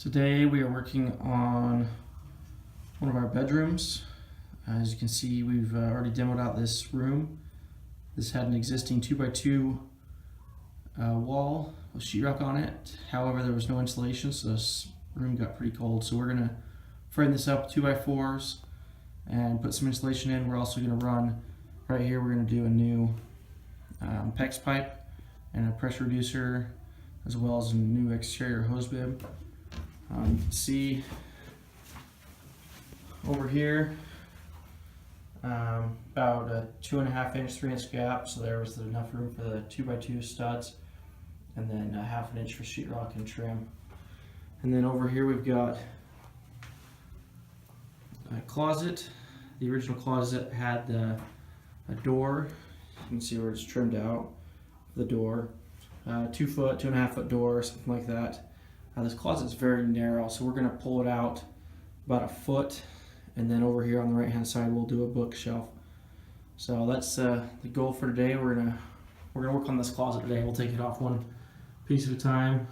Today we are working on one of our bedrooms. As you can see, we've already demoed out this room. This had an existing 2x2 wall with sheetrock on it. However, there was no insulation, so this room got pretty cold. So we're gonna frame this up 2x4s and put some insulation in. We're also gonna run right here. We're gonna do a new PEX pipe and a pressure reducer, as well as a new exterior hose bib. You can see over here about a 2.5 inch, 3 inch gap, so there was enough room for the 2x2 studs, and then a 1/2 inch for sheetrock and trim. And then over here we've got a closet. The original closet had a door. You can see where it's trimmed out, the door. 2 foot, 2.5 foot door, something like that. This closet is very narrow, so we're going to pull it out about 1 foot, and then over here on the right hand side we'll do a bookshelf. So that's the goal for today. We're gonna work on this closet today. We'll take it off one piece at a time.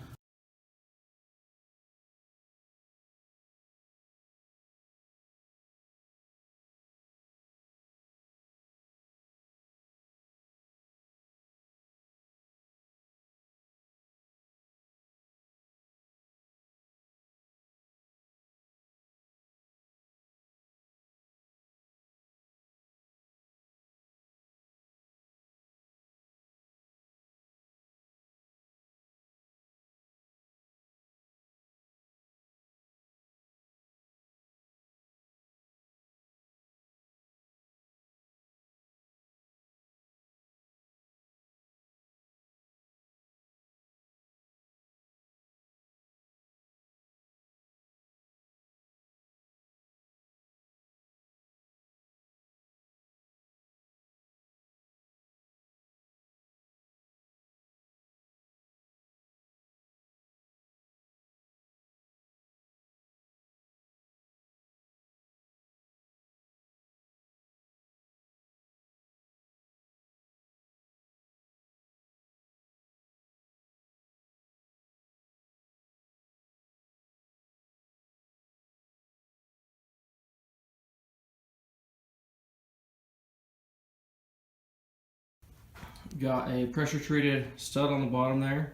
Got a pressure treated stud on the bottom there.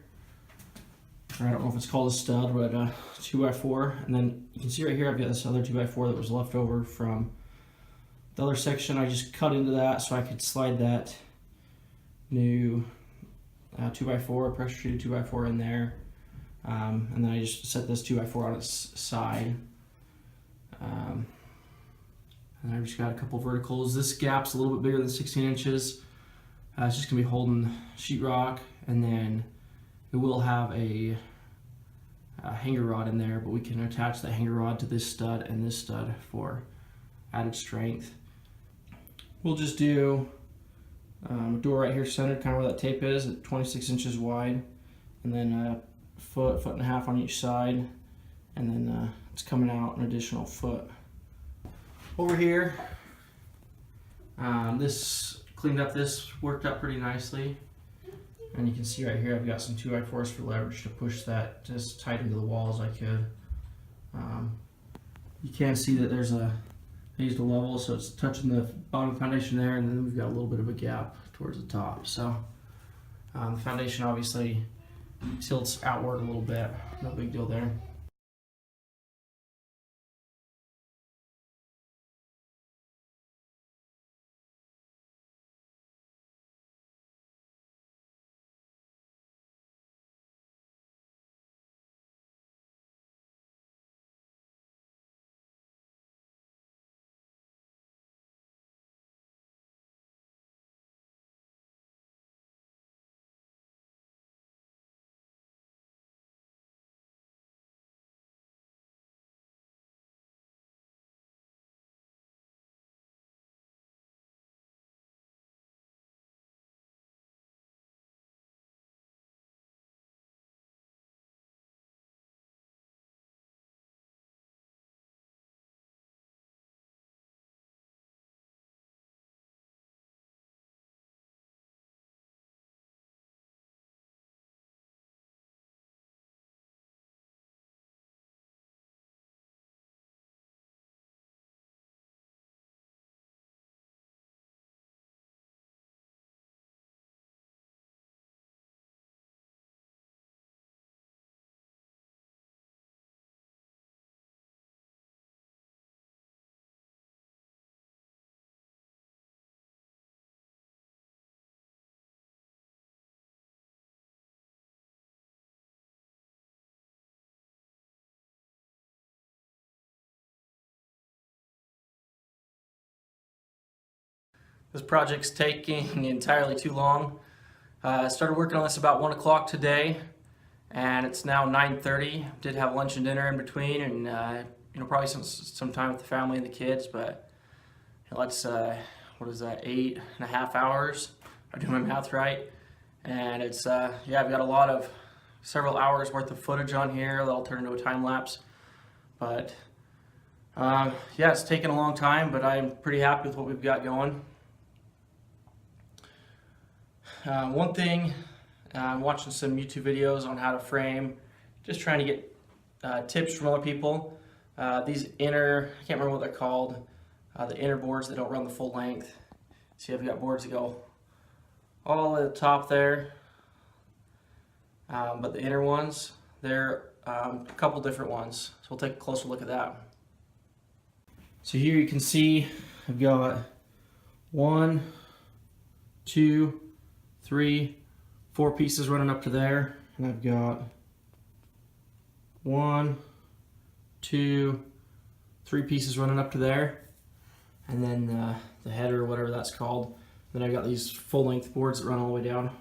Or I don't know if it's called a stud, but a 2x4. And then you can see right here I've got this other 2x4 that was left over from the other section. I just cut into that so I could slide that new 2x4, pressure treated 2x4 in there. And then I just set this 2x4 on its side. And I've just got a couple verticals. This gap's a little bit bigger than 16 inches. It's just going to be holding sheetrock, and then it will have a hanger rod in there, but we can attach that hanger rod to this stud and this stud for added strength. We'll just do a door right here centered, kind of where that tape is, at 26 inches wide, and then a foot, 1.5 feet on each side, and then it's coming out an additional foot. Over here, this cleaned up, this worked out pretty nicely, and you can see right here I've got some 2x4s for leverage to push that just tight into the wall as I could. You can see that I used a level, so it's touching the bottom foundation there, and then we've got a little bit of a gap towards the top. So the foundation obviously tilts outward a little bit, no big deal there. This project's taking entirely too long. I started working on this about 1 o'clock today, and it's now 9:30. Did have lunch and dinner in between, and probably some time with the family and the kids. But let's what is that? 8.5 hours. If I do my math right, and it's I've got several hours worth of footage on here that'll turn into a time lapse. But it's taken a long time, but I'm pretty happy with what we've got going. One thing, I'm watching some YouTube videos on how to frame, just trying to get tips from other people. These I can't remember what they're called, the inner boards that don't run the full length. See, I've got boards that go all at the top there, but the inner ones, they're a couple different ones. So we'll take a closer look at that. So here you can see I've got 1, 2, 3, 4 pieces running up to there, and I've got 1, 2, 3 pieces running up to there, and then the header or whatever that's called. Then I've got these full-length boards that run all the way down.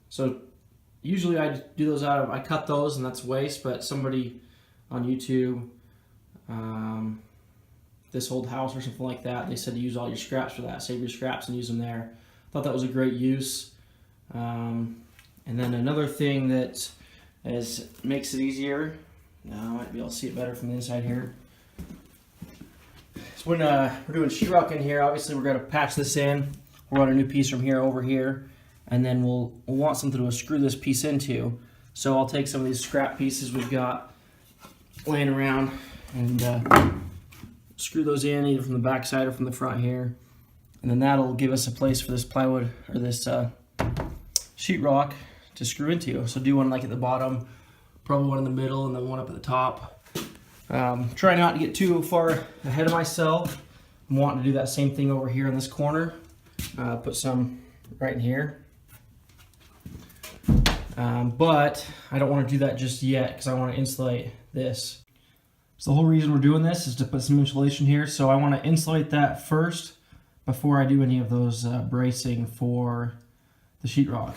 So usually I do those I cut those and that's waste, but somebody on YouTube, This Old House or something like that, they said to use all your scraps for that, save your scraps and use them there. Thought that was a great use. And then another thing that makes it easier, I might be able to see it better from the inside here. So when we're doing sheetrock in here, obviously we're going to patch this in. We'll run a new piece from here over here, and then we'll want something to screw this piece into. So I'll take some of these scrap pieces we've got laying around and screw those in either from the back side or from the front here. And then that'll give us a place for this plywood or this sheetrock to screw into. So do one like at the bottom, probably one in the middle, and then one up at the top. Try not to get too far ahead of myself. I'm wanting to do that same thing over here in this corner. Put some right in here. But I don't want to do that just yet because I want to insulate this. So the whole reason we're doing this is to put some insulation here. So I want to insulate that first before I do any of those bracing for the sheetrock.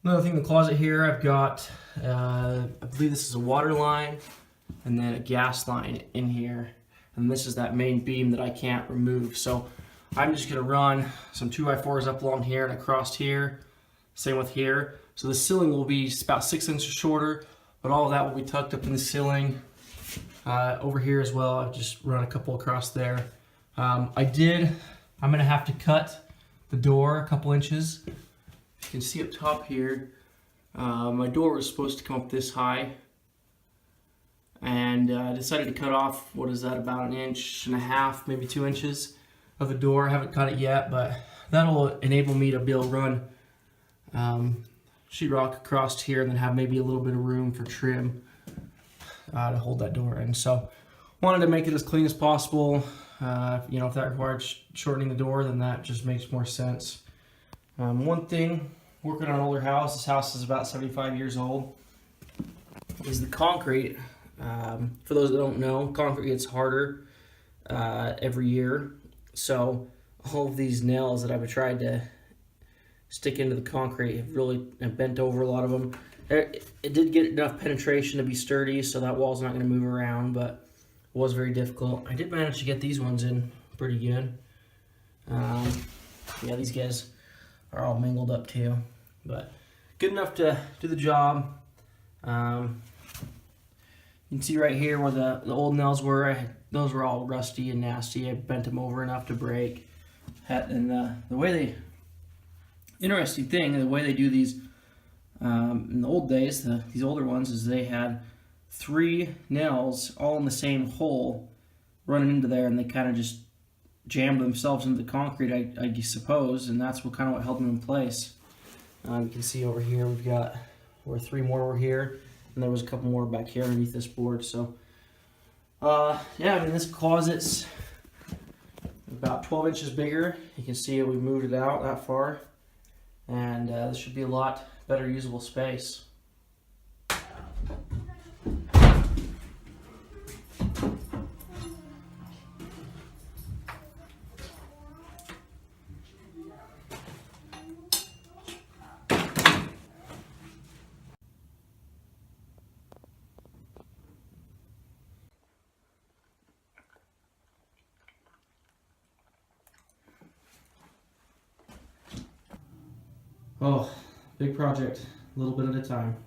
Another thing in the closet here, I've got, I believe this is a water line and then a gas line in here. And this is that main beam that I can't remove. So I'm just gonna run some 2x4s up along here and across here. Same with here. So the ceiling will be about 6 inches shorter, but all of that will be tucked up in the ceiling. Over here as well, I've just run a couple across there. I'm gonna have to cut the door a couple inches. You can see up top here, my door was supposed to come up this high, and I decided to cut off, what is that, about 1.5 inches, maybe 2 inches of the door. I haven't cut it yet, but that'll enable me to be able to run sheetrock across here and then have maybe a little bit of room for trim to hold that door in. So wanted to make it as clean as possible. If that required shortening the door, then that just makes more sense. One thing, working on an older house, this house is about 75 years old, is the concrete. For those that don't know, concrete gets harder every year. So all of these nails that I've tried to stick into the concrete have bent over, a lot of them. It did get enough penetration to be sturdy, so that wall's not going to move around, but it was very difficult. I did manage to get these ones in pretty good. These guys are all mingled up too, but good enough to do the job. You can see right here where the old nails were. Those were all rusty and nasty. I bent them over enough to break. And the way interesting thing, the way they do these in the old days, these older ones, is they had 3 nails all in the same hole running into there, and they kind of just jammed themselves into the concrete, I suppose, and that's what held them in place. You can see over here we've got 3 more over here, and there was a couple more back here underneath this board. So this closet's about 12 inches bigger. You can see we moved it out that far, and this should be a lot better usable space. Oh, big project, a little bit at a time.